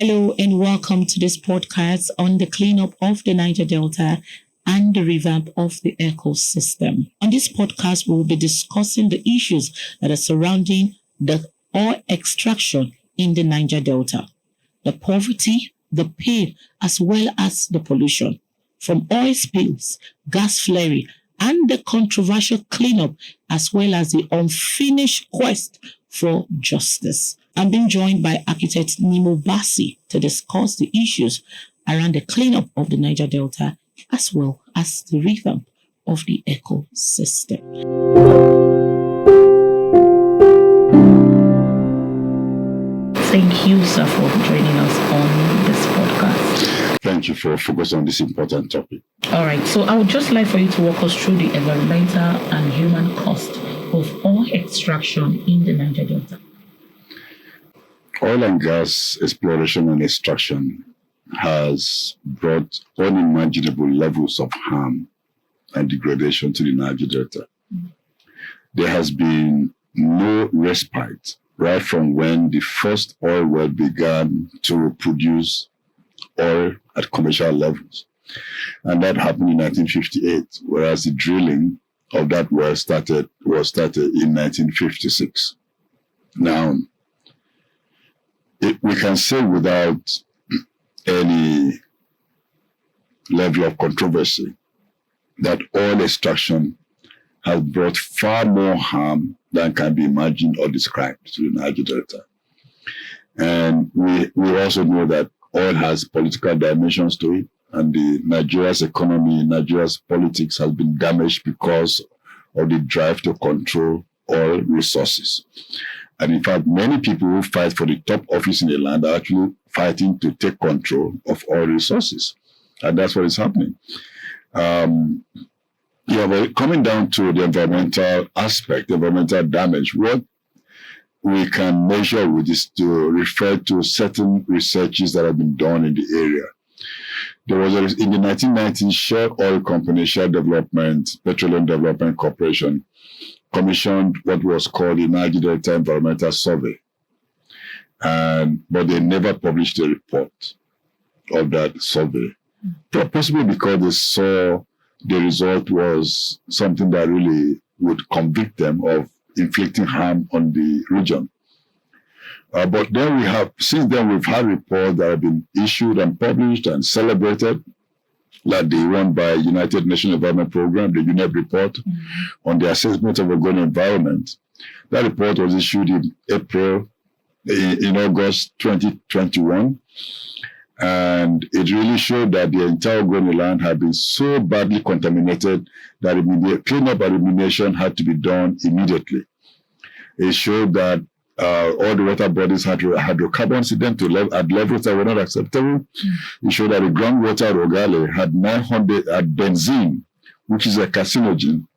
Hello and welcome to this podcast on the cleanup of the Niger Delta and the revamp of the ecosystem. On this podcast, we will be discussing the issues that are surrounding the oil extraction in the Niger Delta, the poverty, the pain, as well as the pollution from oil spills, gas flaring, and the controversial cleanup, as well as the unfinished quest for justice. I'm being joined by Architect Nimmo Bassey to discuss the issues around the cleanup of the Niger Delta as well as the revamp of the ecosystem. Thank you, sir, for joining us on this podcast. Thank you for focusing on this important topic. All right, so I would just like for you to walk us through the environmental and human cost of oil extraction in the Niger Delta. Oil and gas exploration and extraction has brought unimaginable levels of harm and degradation to the Niger Delta. There has been no respite right from when the first oil well began to produce oil at commercial levels. And that happened in 1958, whereas the drilling of that well was started in 1956. Now, we can say without any level of controversy that oil extraction has brought far more harm than can be imagined or described to the Niger Delta. And we also know that oil has political dimensions to it, and Nigeria's economy, Nigeria's politics has been damaged because of the drive to control oil resources. And in fact, many people who fight for the top office in the land are actually fighting to take control of oil resources. And that's what is happening. But coming down to the environmental aspect, environmental damage, what we can measure with is to refer to certain researches that have been done in the area. There was, in the 1990s, Shell Oil Company, Shell Petroleum Development Corporation, commissioned what was called the Niger Delta Environmental Survey. But they never published a report of that survey, possibly because they saw the result was something that really would convict them of inflicting harm on the region. But then since then we've had reports that have been issued and published and celebrated, like the one by United Nations Environment Program, the UNEP report on the assessment of Ogoni environment. That report was issued in August 2021. And it really showed that the entire Ogoniland had been so badly contaminated that the cleanup and remediation had to be done immediately. It showed that all the water bodies had hydrocarbons in them at levels that were not acceptable. It showed that the groundwater at Ogale had benzene, which is a carcinogen,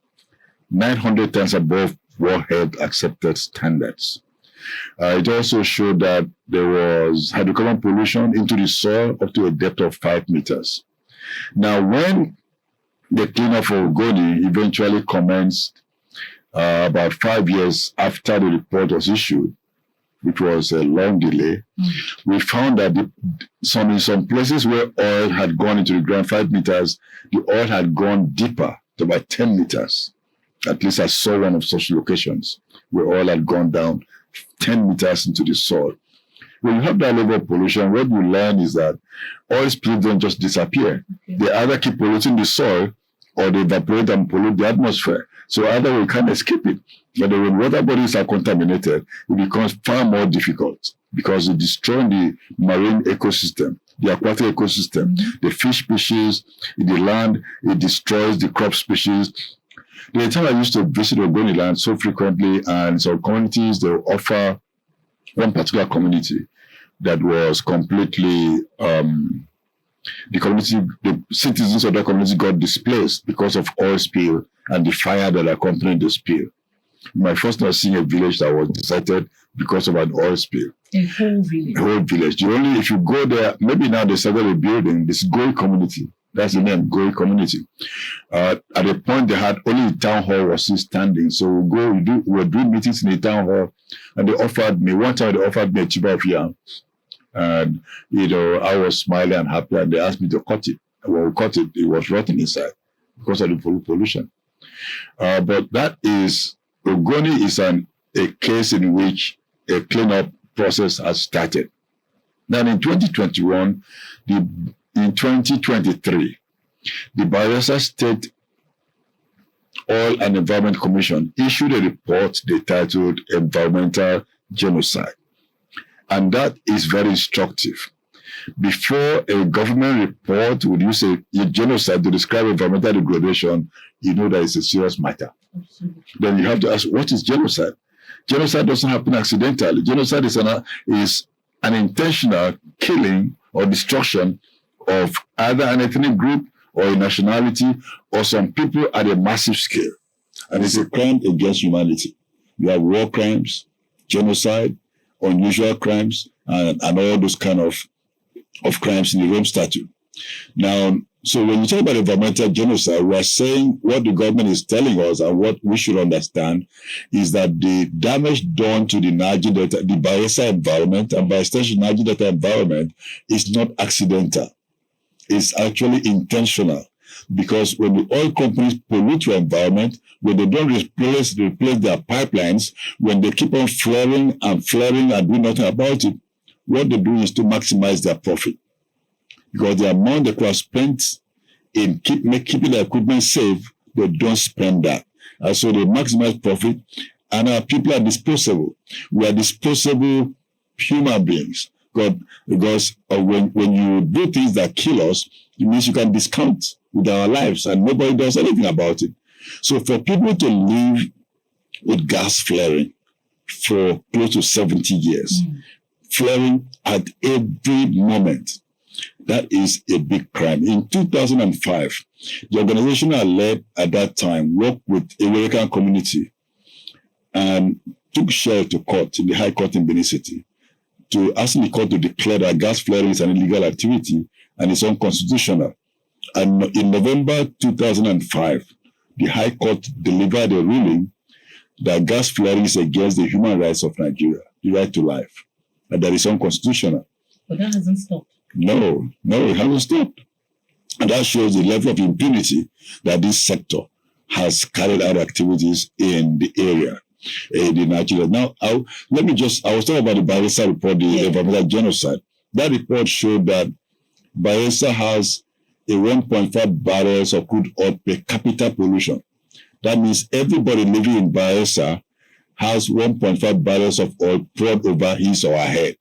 900 times above warhead accepted standards. It also showed that there was hydrocarbon pollution into the soil up to a depth of 5 meters. Now, when the cleanup of Ogoni eventually commenced about 5 years after the report was issued, which was a long delay, we found that in some places where oil had gone into the ground 5 meters, the oil had gone deeper to about 10 meters. At least I saw one of such locations where oil had gone down 10 meters into the soil. When you have that level of pollution, what you learn is that oil spills don't just disappear. They either keep polluting the soil or they evaporate and pollute the atmosphere. So either we can't escape it. But when water bodies are contaminated, it becomes far more difficult because it destroys the marine ecosystem, the aquatic ecosystem, the fish species, in the land, it destroys the crop species. The time I used to visit Ogoniland so frequently, and some communities, they offer one particular community that was completely, the citizens of that community got displaced because of oil spill and the fire that accompanied the spill. My first time seeing a village that was deserted because of an oil spill. A whole village. A whole village. If you go there, maybe now they started a building, this Goi community. That's the name, Goi community. At a point, they had only the town hall was still standing. So we were doing meetings in the town hall, and one time they offered me a chiba of yam And, you know, I was smiling and happy, and they asked me to cut it. When we cut it, it was rotting inside because of the pollution. But that is, Ogoni is a case in which a cleanup process has started. Now, in 2021, in 2023, the Bayelsa State Oil and Environment Commission issued a report they titled Environmental Genocide. And that is very instructive. Before a government report would use a genocide to describe environmental degradation, you know that it's a serious matter. Absolutely. Then you have to ask, what is genocide? Genocide doesn't happen accidentally. Genocide is an intentional killing or destruction of either an ethnic group or a nationality or some people at a massive scale. And it's a crime against humanity. You have war crimes, genocide, unusual crimes, and all those kind of crimes in the Rome Statute. Now, so when you talk about environmental genocide, we are saying what the government is telling us and what we should understand is that the damage done to the Niger Delta, the Bayelsa environment, and by extension Niger Delta environment is not accidental. It's actually intentional. Because when the oil companies pollute your environment, when they don't replace their pipelines, when they keep on flaring and do nothing about it, what they do is to maximize their profit. Because the amount they could have spent in keeping the equipment safe, they don't spend that. And so they maximize profit, and our people are disposable. We are disposable human beings. Because when you do things that kill us, it means you can discount with our lives, and nobody does anything about it. So for people to live with gas flaring for close to 70 years, flaring at every moment, that is a big crime. In 2005, the organization I led at that time worked with the American community and took Shell to court, in the High Court in Benin City, to ask the court to declare that gas flaring is an illegal activity and is unconstitutional. And in November 2005, the High Court delivered a ruling that gas flaring is against the human rights of Nigeria, the right to life, and that is unconstitutional. But that hasn't stopped. No, it hasn't stopped. And that shows the level of impunity that this sector has carried out activities in the area, in Nigeria. Now, I was talking about the Bayelsa report, the environmental genocide. That report showed that Bayelsa has a 1.5 barrels of crude oil per capita pollution. That means everybody living in Bayelsa has 1.5 barrels of oil poured over his or her head.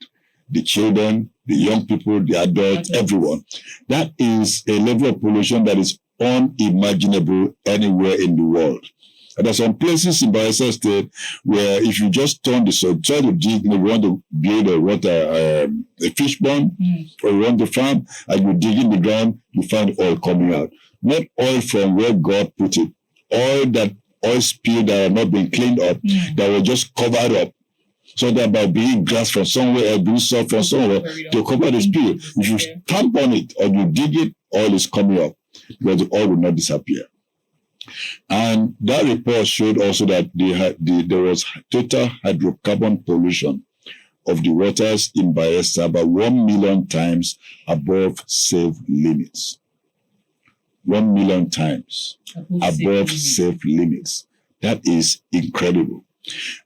The children, the young people, the adults, everyone. That is a level of pollution that is unimaginable anywhere in the world. And there are some places in Bayelsa State where if you just turn the soil, try to dig, you want to build a fish pond, or you want to farm, and you dig in the ground, you find oil coming out. Not oil from where God put it. Oil spill that have not been cleaned up, that were just covered up. So that by being glass from somewhere, being salt from somewhere, to cover the spill, if you stamp on it or you dig it, oil is coming up because the oil will not disappear. And that report showed also that there was total hydrocarbon pollution of the waters in Bayelsa about 1 million times above safe limits. 1 million times above safe limits. That is incredible.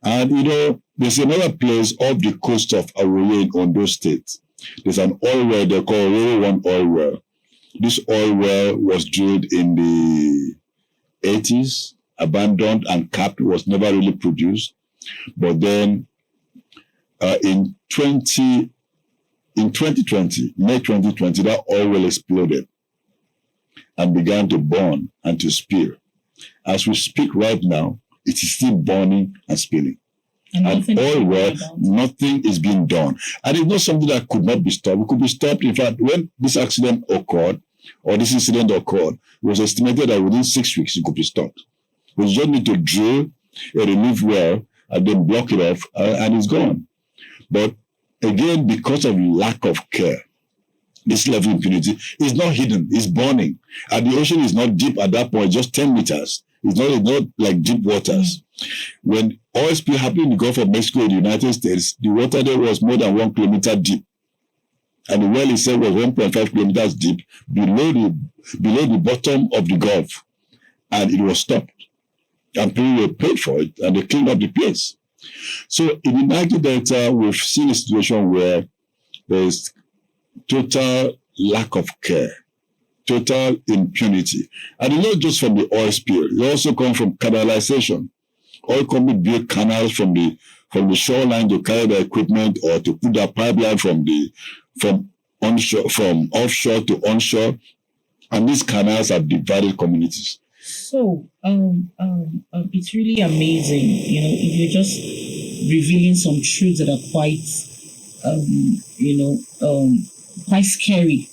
And there's another place off the coast of Aroye in Ondo State. There's an oil well they call Aroye 1 oil well. This oil well was drilled in the 80s, abandoned and capped, was never really produced. But then in 2020, May 2020, that oil well exploded and began to burn and to spill. As we speak right now, it is still burning and spilling. And oil well, nothing is being done. And it's not something that could not be stopped. It could be stopped. In fact, when this accident occurred, or this incident occurred, it was estimated that within 6 weeks it could be stopped. We just need to drill a relief well and then block it off, and it's gone. But again, because of lack of care, this level of impunity is not hidden, it's burning. And the ocean is not deep at that point, just 10 meters. It's not like deep waters. When oil spill happened in the Gulf of Mexico in the United States, the water there was more than 1 kilometer deep. And the well itself was 1.5 kilometers deep below the bottom of the Gulf. And it was stopped. And people were paid for it, and they cleaned up the place. So in the Niger Delta, we've seen a situation where there is total lack of care, total impunity. And it's not just from the oil spill. It also comes from canalization. Oil companies build canals from the shoreline to carry the equipment or to put the pipeline from offshore to onshore. And these canals have divided communities. So it's really amazing, if you're just revealing some truths that are quite, quite scary,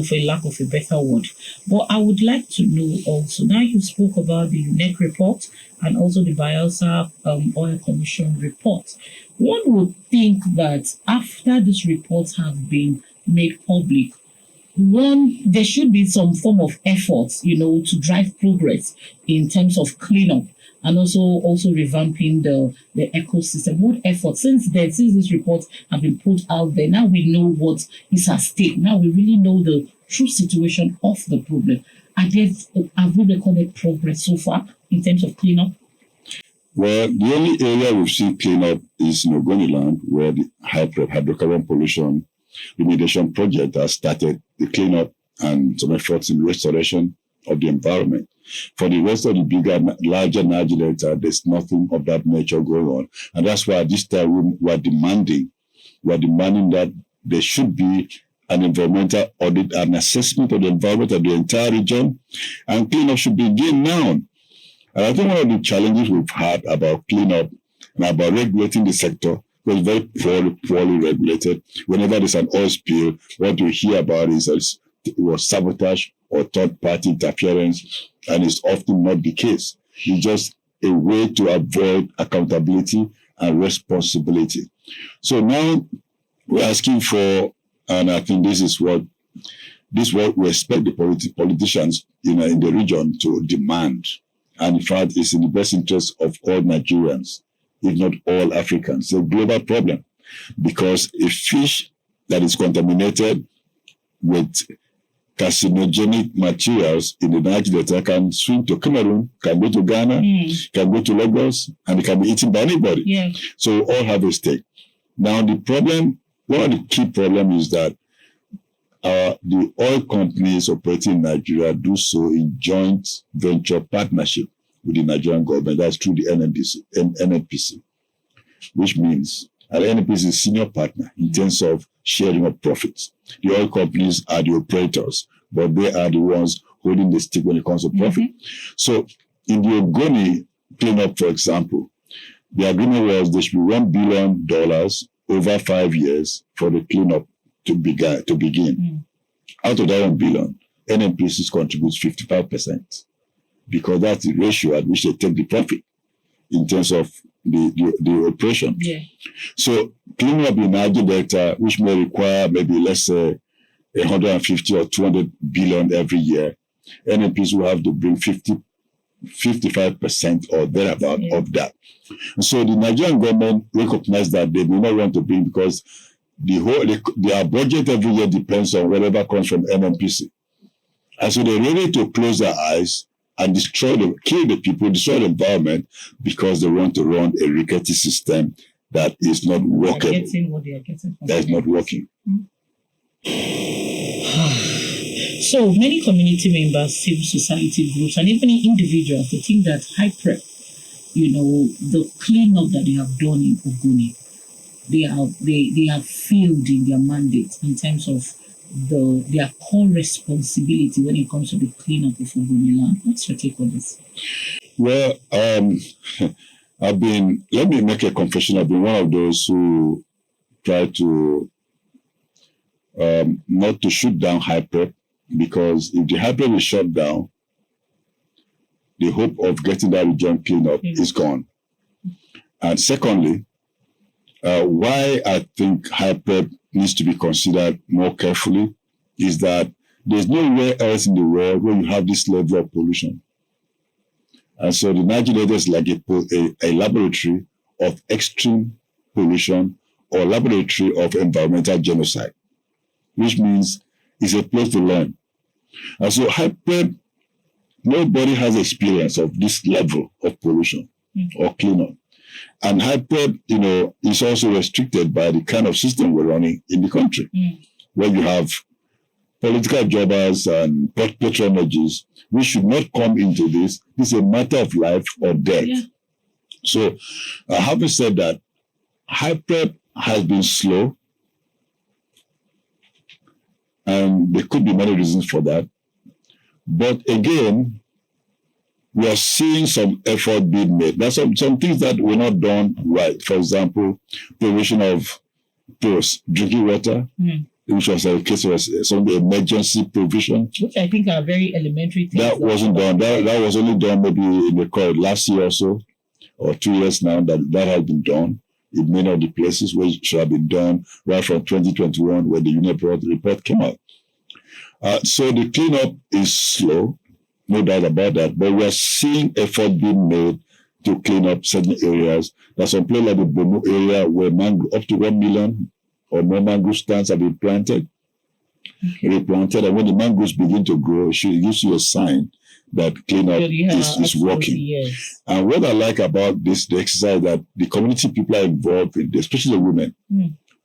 for lack of a better word. But I would like to know also, now you spoke about the UNEC report and also the Bielsa Oil Commission report. One would think that after these reports have been made public, there should be some form of effort, to drive progress in terms of cleanup and also revamping the ecosystem. What effort? Since these reports have been put out there, now we know what is at stake. Now we really know the true situation of the problem. Have we recorded progress so far in terms of cleanup? Well, the only area we've seen cleanup is in Ogoniland, where the hydrocarbon pollution remediation project has started the cleanup and some efforts in restoration of the environment. For the rest of the larger Niger Delta, there's nothing of that nature going on. And that's why this time we're demanding that there should be an environmental audit and assessment of the environment of the entire region, and cleanup should begin now. And I think one of the challenges we've had about cleanup and about regulating the sector was very poorly regulated. Whenever there's an oil spill, what you hear about is that it was sabotage or third-party interference, and it's often not the case. It's just a way to avoid accountability and responsibility. So now we're asking for, and I think this is what we expect the politicians in the region to demand. And in fact, it's in the best interest of all Nigerians, if not all Africans. It's a global problem, because a fish that is contaminated with carcinogenic materials in the Niger Delta can swim to Cameroon, can go to Ghana, can go to Lagos, and it can be eaten by anybody. Yeah. So all have a stake. Now the problem, one of the key problems is that the oil companies operating in Nigeria do so in joint venture partnership with the Nigerian government. That's through the NNPC, which means the NNPC is a senior partner in terms of sharing of profits. The oil companies are the operators, but they are the ones holding the stick when it comes to profit. So in the Ogoni cleanup, for example, the agreement was there should be $1 billion over 5 years for the cleanup to begin. Out of that $1 billion, NNPCs contributes 55%, because that's the ratio at which they take the profit in terms of the operation. Yeah. So cleaning up in Niger Delta, which may require maybe let's say 150 or 200 billion every year, NNPs will have to bring 55% or thereabout of that. And so the Nigerian government recognized that they do not want to bring, because their budget every year depends on whatever comes from NNPC. And so they're ready to close their eyes and kill the people, destroy the environment, because they want to run a rickety system that is not workable. That is not working. So many community members, civil society groups, and even individuals, they think that HYPREP, the cleanup that they have done in Ogoni, they have failed in their mandate in terms of their core responsibility when it comes to the cleanup of Ogoniland. What's your take on this? Well, let me make a confession. I've been one of those who try to not to shoot down HYPREP, because if the HYPREP is shut down, the hope of getting that region cleaned up is gone. And secondly, why I think HYPREP needs to be considered more carefully is that there's nowhere else in the world where you have this level of pollution. And so the Niger Delta is like a laboratory of extreme pollution, or laboratory of environmental genocide. which means it's a place to learn. And so HYPREP, nobody has experience of this level of pollution or cleanup. And HYPREP, is also restricted by the kind of system we're running in the country, where you have political jobbers and patronages. We should not come into this. This is a matter of life or death. Yeah. So, having said that, HYPREP has been slow, and there could be many reasons for that. But again, we are seeing some effort being made. There's some things that were not done right. For example, provision of drinking water, which was a case of some emergency provision. Which I think are very elementary things. That wasn't done. That was only done maybe in the court last year or so, or 2 years now that has been done in many of the places where it should have been done right from 2021 when the UNEP report came out. So the cleanup is slow, no doubt about that, but we are seeing effort being made to clean up certain areas. There's some place like the Bono area where up to 1 million or more mangrove stands have been planted, replanted, and when the mangroves begin to grow, it gives you a sign that cleanup is working. Yes. And what I like about the exercise that the community people are involved in, especially the women,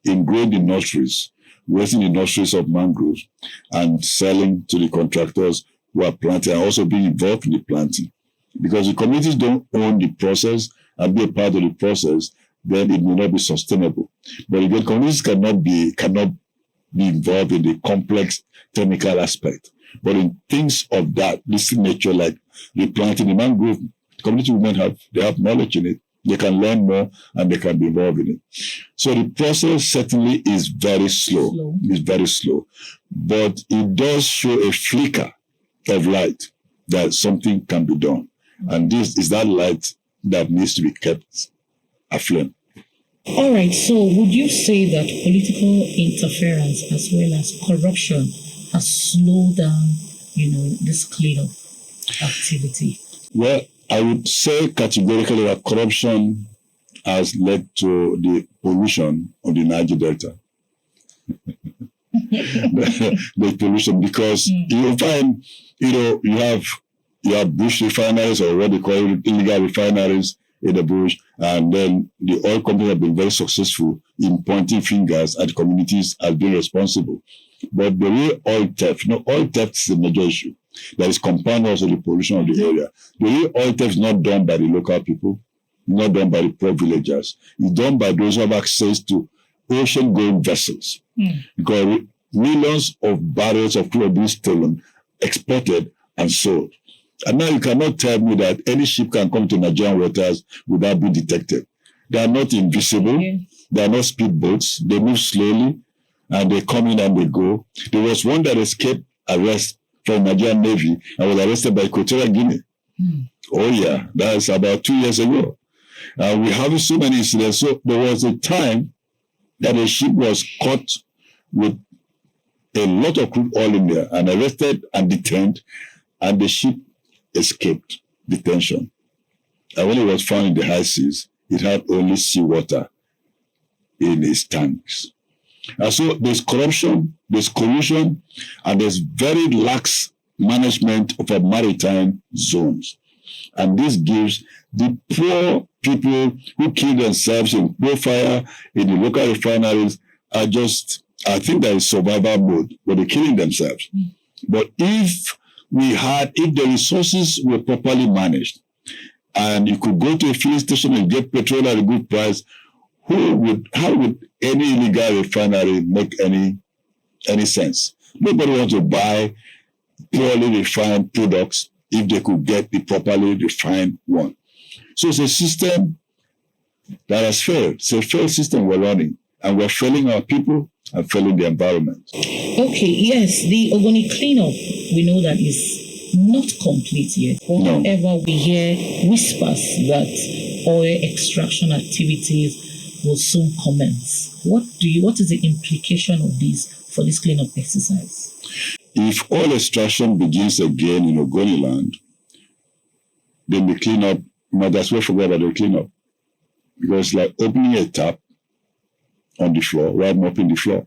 in growing the nurseries, raising the nurseries of mangroves and selling to the contractors who are planting, and also being involved in the planting. Because the communities don't own the process and be a part of the process, then it may not be sustainable. But again, communities cannot be involved in the complex technical aspect. But in things of this nature, like replanting the mangrove, community women have knowledge in it. They can learn more and they can be involved in it. So the process certainly is very slow. It's very slow. But it does show a flicker of light that something can be done. And this is that light that needs to be kept aflame. All right. So would you say that political interference as well as corruption has slowed down, this cleanup activity? Well, I would say categorically that corruption has led to the pollution of the Niger Delta. the pollution, because you find, you have bush refineries, or what they call illegal refineries in the bush, and then the oil companies have been very successful in pointing fingers at communities as being responsible. But the real oil theft, oil theft is a major issue that is compounding also the pollution of the area. The real oil theft is not done by the local people, not done by the poor villagers. It's done by those who have access to ocean-going vessels. Because millions of barrels of crude are being stolen, exported, and sold. And now you cannot tell me that any ship can come to Nigerian waters without being detected. They are not invisible. They are not speedboats. They move slowly, and they come in and they go. There was one that escaped arrest from Nigerian Navy and was arrested by Equatorial Guinea. Oh yeah, that's about 2 years ago. We have so many incidents. So there was a time that a ship was caught with a lot of crude oil in there and arrested and detained, and the ship escaped detention. And when it was found in the high seas, it had only seawater in its tanks. And so there's corruption, there's collusion, and there's very lax management of our maritime zones. And this gives the poor people who kill themselves in fire in the local refineries I think there is survival mode, but they're killing themselves. But if the resources were properly managed, and you could go to a filling station and get petrol at a good price, how would any illegal refinery make any sense? Nobody wants to buy poorly refined products if they could get the properly refined one. So it's a system that has failed. It's a failed system we're running, and we're failing our people and failing the environment. Okay, yes, the Ogoni cleanup, we know that is not complete yet. However, we hear whispers that oil extraction activities will soon commence. What is the implication of this for this cleanup exercise? If oil extraction begins again in Ogoniland, then the cleanup might as well forget about the cleanup. Because it's like opening a tap on the floor while mopping the floor.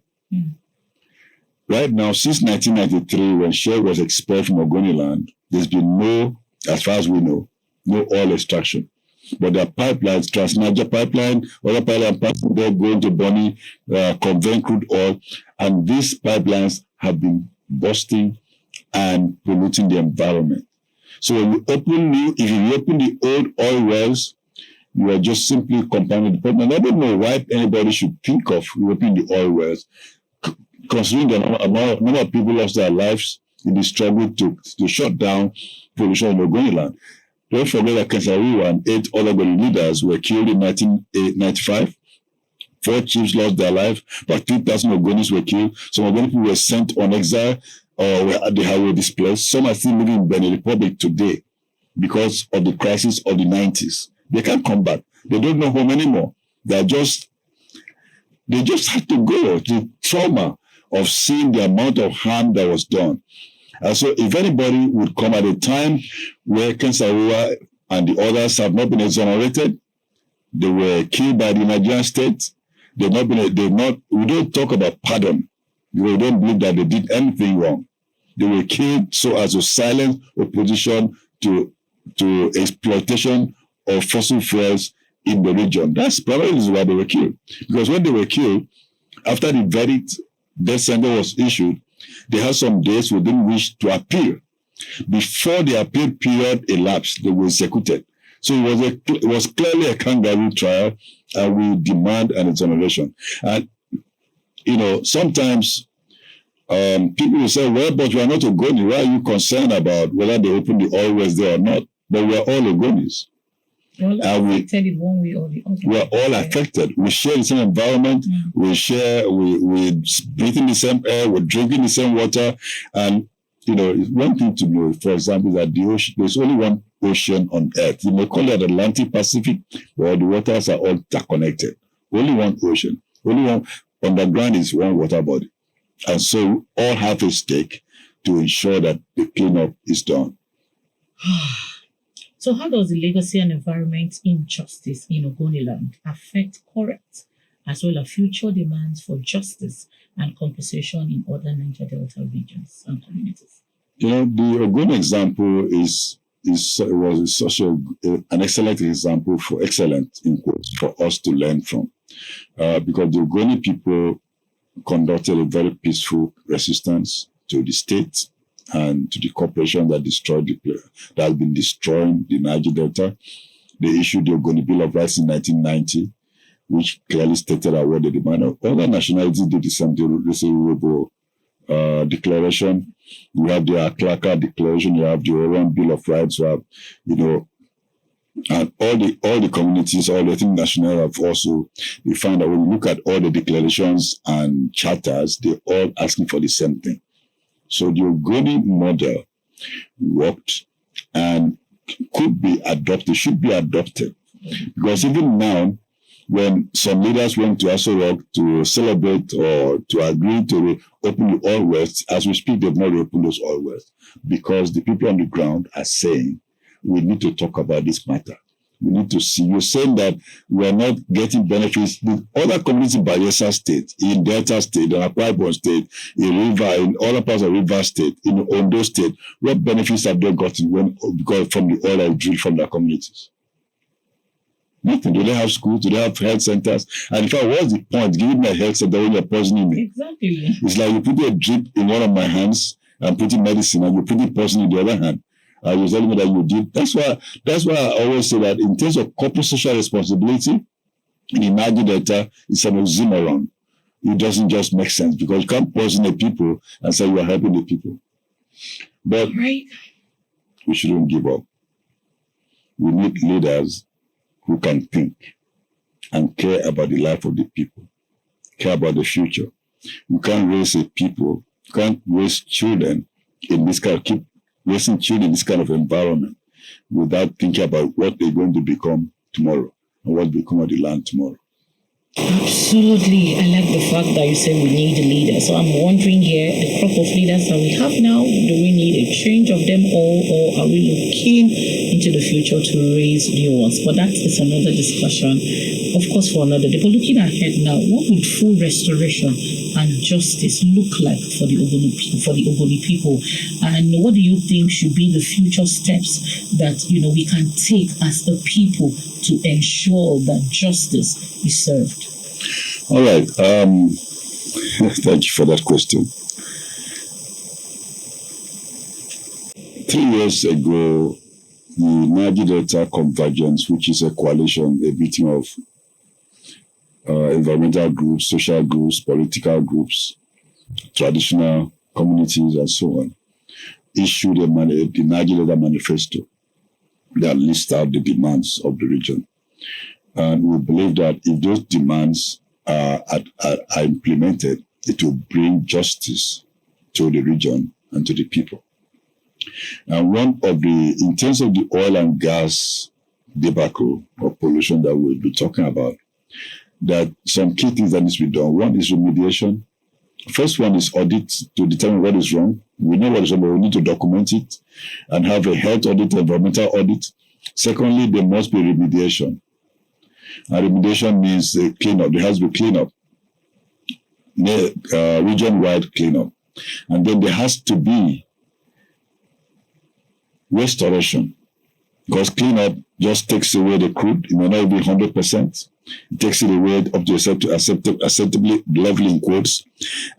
Right now, since 1993, when shale was expelled from Ogoniland, there's been no, as far as we know, no oil extraction. But there are pipelines, Niger pipeline, other pipeline passing there going to Bonny, conveying crude oil, and these pipelines have been busting and polluting the environment. So when you open if you open the old oil wells, you are just simply compounding the problem. And I don't know why anybody should think of opening the oil wells, considering the number of people lost their lives in the struggle to shut down pollution in Ogoniland. Don't forget that Kensaruwa and 8 other Ogoni leaders were killed in 1995. 4 chiefs lost their life, about 3,000 Ogonis were killed. Some Ogoni people were sent on exile or were at the highway displaced. Some are still living in Benin Republic today because of the crisis of the 90s. They can't come back. They don't know home anymore. They just had to go. The trauma of seeing the amount of harm that was done. And so if anybody would come at a time where Kensaruwa and the others have not been exonerated, they were killed by the Nigerian state, we don't talk about pardon. We don't believe that they did anything wrong. They were killed so as to silence opposition to exploitation of fossil fuels in the region. That's probably why they were killed. Because when they were killed, after the verdict, death sentence was issued, they had some days within which to appeal. Before the appeal period elapsed, they were executed. So it was clearly a kangaroo trial, and we demand an exoneration. And, sometimes people will say, well, but we are not Ogoni. Why are you concerned about whether they open the oil wells there or not? But we are all Ogonis. All affected in one way or the other. We are all affected. We share the same environment. We breathe in the same air. We're drinking the same water. And, one thing to know, for example, is that the ocean, there's only one ocean on Earth. You may call it Atlantic Pacific, but the waters are all interconnected. Only one ocean. Only one underground is one water body. And so we all have a stake to ensure that the cleanup is done. So how does the legacy and environment injustice in Ogoniland affect current as well as future demands for justice and compensation in other Niger Delta regions and communities? The Ogoni example was such an excellent example for us to learn from. Because the Ogoni people conducted a very peaceful resistance to the state and to the corporation that has been destroying the Niger Delta. They issued the Ogoni Bill of Rights in 1990, which clearly stated what they demanded. Other nationalities did the same thing. This is declaration. You have the Aklaka Declaration. You have the Oran Bill of Rights. You have, and all the communities, all the ethnic national have also. You find that when you look at all the declarations and charters, they're all asking for the same thing. So the Ogoni model worked and should be adopted. Because even now, when some leaders went to Ese Rock to celebrate or to agree to open the oil wells, as we speak, they've not opened those oil wells because the people on the ground are saying, we need to talk about this matter. We need to see. You're saying that we are not getting benefits. The other communities in Bayelsa State, in Delta State, in Akwa Ibom State, in other parts of River State, in Ondo State, what benefits have they gotten because from the oil I drilled from their communities? Nothing. Do they have schools? Do they have health centers? And in fact, what's the point giving me a health center when you're poisoning me? Exactly. It's like you put a drip in one of my hands and putting medicine, and you put it poison in the other hand. You're telling me that you did. That's why I always say that in terms of corporate social responsibility, in the Niger Delta, it's an oxymoron. It doesn't just make sense because you can't poison the people and say you are helping the people. But we shouldn't give up. We need leaders who can think and care about the life of the people, care about the future. You can't raise a people, you can't raise children in this kind of raising children in this kind of environment without thinking about what they're going to become tomorrow and what will become of the land tomorrow. Absolutely. I like the fact that you said we need leaders. So I'm wondering here, the crop of leaders that we have now, do we need a change of them all, or are we looking into the future to raise new ones? But that is another discussion, of course, for another day. But looking ahead now, what would full restoration and justice look like for the Ogoni people? And what do you think should be the future steps that we can take as a people to ensure that justice is served? All right. Thank you for that question. 3 years ago, the Niger Delta Convergence, which is a coalition, a meeting of environmental groups, social groups, political groups, traditional communities, and so on, issued the Niger Delta Manifesto that lists out the demands of the region. And we believe that if those demands are implemented, it will bring justice to the region and to the people. And in terms of the oil and gas debacle or pollution that we'll be talking about, that some key things that needs to be done. One is remediation. First one is audit to determine what is wrong. We know what is wrong, but we need to document it and have a health audit, environmental audit. Secondly, there must be remediation. And remediation means a cleanup. There has to be cleanup, region-wide cleanup. And then there has to be restoration, because cleanup just takes away the crude. It may not be 100%. It takes it away up to acceptably level in quotes.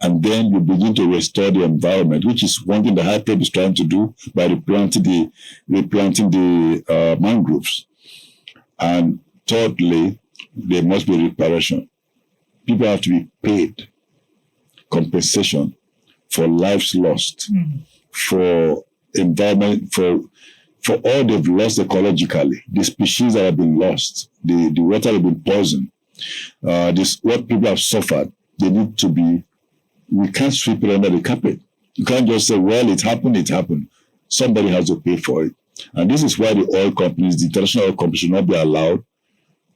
And then you begin to restore the environment, which is one thing the HIPEP is trying to do by replanting the mangroves. And thirdly, there must be reparation. People have to be paid compensation for lives lost, for environment, for all they've lost ecologically, the species that have been lost, the water that have been poisoned, what people have suffered. They need to be, we can't sweep it under the carpet. You can't just say, well, it happened. Somebody has to pay for it. And this is why the oil companies, the international oil companies, should not be allowed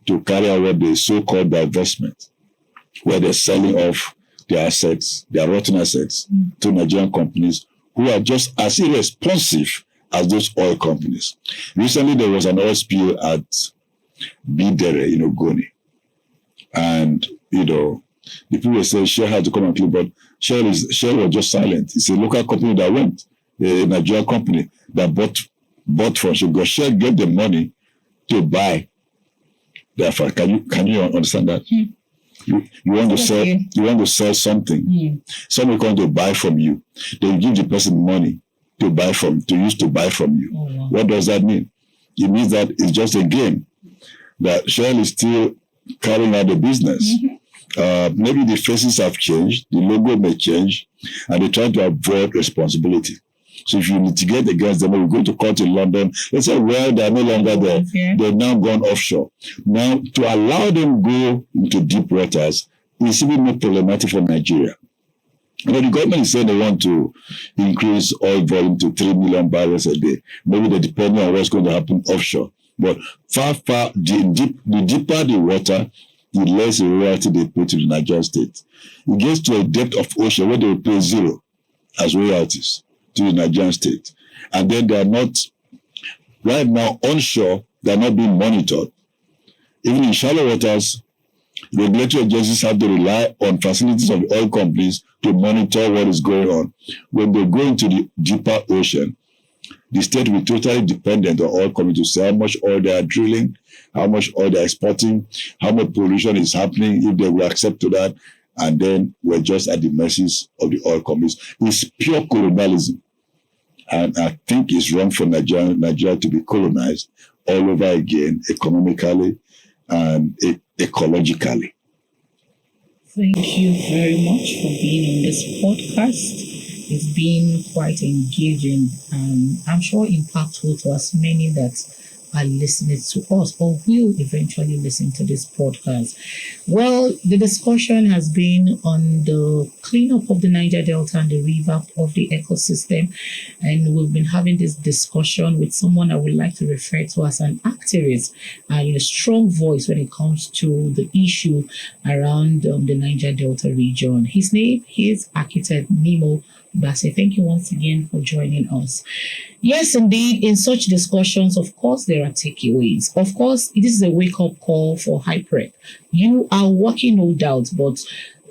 to carry out what they so-called divestment, where they're selling off their assets, their rotten assets, to Nigerian companies who are just as irresponsive as those oil companies. Recently, there was an oil spill at Bidere in Ogoni. And, the people say Shell had to come and clean, but Shell was just silent. It's a local company that went, a Nigerian company that bought from Shell, because Shell gave them money to buy. Therefore, can you understand that? You want to sell something. Somebody comes to buy from you. They give the person money to use to buy from you. Oh, wow. What does that mean? It means that it's just a game. That Shell is still carrying out the business. Maybe the faces have changed, the logo may change, and they try to avoid responsibility. So if you litigate against them, or you go to court in London, they say, well, they're no longer there. Okay. They've now gone offshore. Now, to allow them go into deep waters is even more problematic for Nigeria. The government is saying they want to increase oil volume to 3 million barrels a day. Maybe they're depending on what's going to happen offshore. But the deeper the water, the less royalty they pay to the Nigerian state. It gets to a depth of ocean where they will pay zero as royalties to the Nigerian state. And then they are not, right now, onshore, they are not being monitored. Even in shallow waters, regulatory agencies have to rely on facilities of the oil companies to monitor what is going on. When they go into the deeper ocean, the state will be totally dependent on oil companies to say how much oil they are drilling, how much oil they are exporting, how much pollution is happening, if they will accept to that. And then we're just at the mercies of the oil companies. It's pure colonialism. And I think it's wrong for Nigeria to be colonized all over again, economically and ecologically. Thank you very much for being on this podcast. It's been quite engaging and I'm sure impactful to as many that are listening to us or will eventually listen to this podcast. Well, the discussion has been on the cleanup of the Niger Delta and the revamp of the ecosystem. And we've been having this discussion with someone I would like to refer to as an activist and a strong voice when it comes to the issue around the Niger Delta region. His name is Architect Nimmo Bassey. Thank you once again for joining us. Yes, indeed, in such discussions, of course, there are takeaways. Of course, it is a wake-up call for HIPEP. You are working, no doubt, but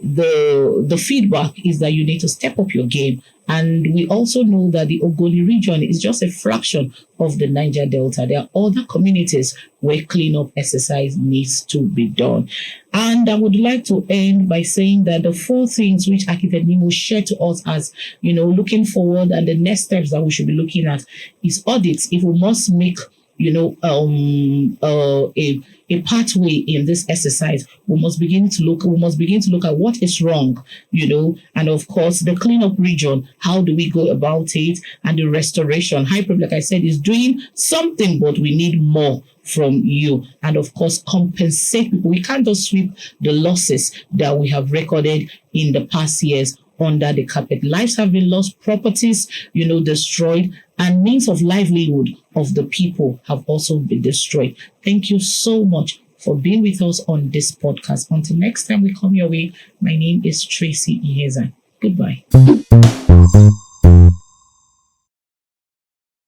the feedback is that you need to step up your game. And we also know that the Ogoni region is just a fraction of the Niger Delta. There are other communities where cleanup exercise needs to be done. And I would like to end by saying that the 4 things which Architect Nimmo shared to us as, looking forward, and the next steps that we should be looking at is audits. If we must make a pathway in this exercise, we must begin to look at what is wrong, and of course the cleanup region, how do we go about it, and the restoration. Hyperb, like I said, is doing something, but we need more from you. And of course, compensate people. We can't just sweep the losses that we have recorded in the past years under the carpet. Lives have been lost, properties, destroyed, and means of livelihood of the people have also been destroyed. Thank you so much for being with us on this podcast. Until next time we come your way, my name is Tracy Irhezaen. Goodbye.